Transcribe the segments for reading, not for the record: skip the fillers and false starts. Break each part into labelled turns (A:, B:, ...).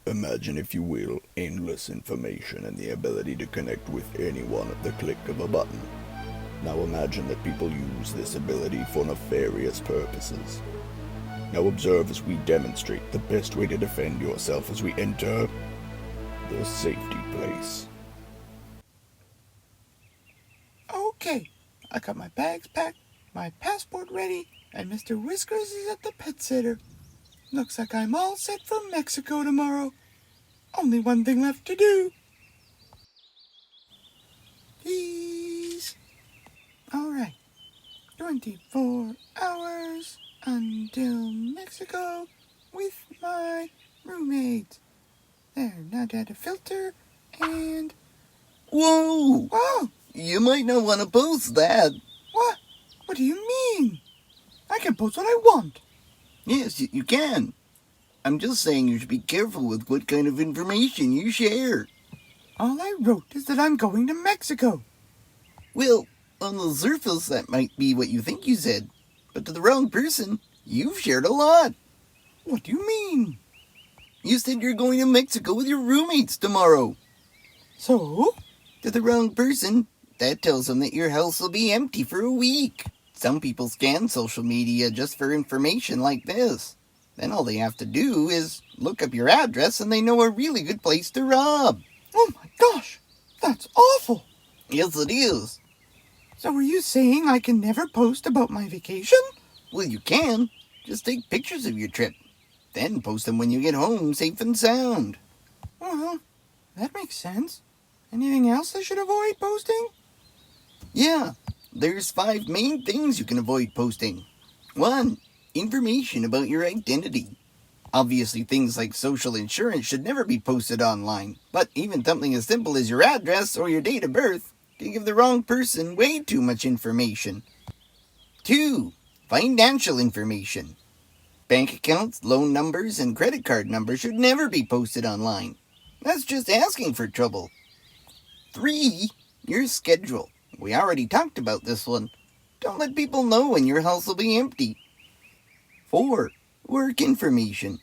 A: Imagine, if you will, endless information and the ability to connect with anyone at the click of a button. Now imagine that people use this ability for nefarious purposes. Now observe as we demonstrate the best way to defend yourself as we enter the safety place.
B: Okay, I got my bags packed, my passport ready, and Mr. Whiskers is at the pet sitter. Looks like I'm all set for Mexico tomorrow. Only one thing left to do. Please. Alright, 24 hours until Mexico with my roommate. There, now to add a filter, and...
C: Whoa!
B: Whoa!
C: You might not want to post that.
B: What? What do you mean? I can post what I want.
C: Yes, you can. I'm just saying you should be careful with what kind of information you share.
B: All I wrote is that I'm going to Mexico.
C: Well, on the surface that might be what you think you said, but to the wrong person, you've shared a lot.
B: What do you mean?
C: You said you're going to Mexico with your roommates tomorrow.
B: So?
C: To the wrong person, that tells them that your house will be empty for a week. Some people scan social media just for information like this. Then all they have to do is look up your address and they know a really good place to rob.
B: Oh my gosh, that's awful.
C: Yes, it is.
B: So are you saying I can never post about my vacation?
C: Well, you can. Just take pictures of your trip. Then post them when you get home safe and sound.
B: Well, that makes sense. Anything else I should avoid posting?
C: Yeah, there's 5 main things you can avoid posting. 1. Information about your identity. Obviously, things like social insurance should never be posted online, but even something as simple as your address or your date of birth can give the wrong person way too much information. 2. Financial information. Bank accounts, loan numbers, and credit card numbers should never be posted online. That's just asking for trouble. 3. Your schedule. We already talked about this one. Don't let people know when your house will be empty. 4. Work information.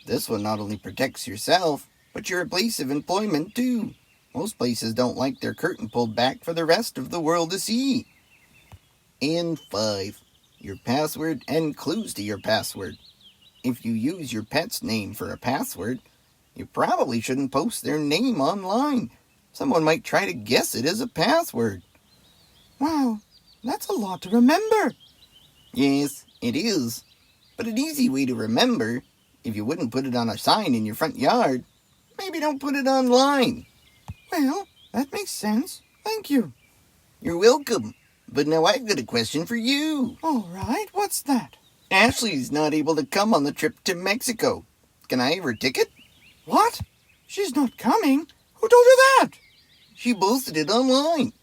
C: This one not only protects yourself, but your place of employment too. Most places don't like their curtain pulled back for the rest of the world to see. And 5. Your password and clues to your password. If you use your pet's name for a password, you probably shouldn't post their name online. Someone might try to guess it as a password.
B: Wow, that's a lot to remember.
C: Yes, it is. But an easy way to remember, if you wouldn't put it on a sign in your front yard, maybe don't put it online.
B: Well, that makes sense. Thank you.
C: You're welcome. But now I've got a question for you.
B: All right, what's that?
C: Ashley's not able to come on the trip to Mexico. Can I have her ticket?
B: What? She's not coming? Who told you that?
C: She posted it online.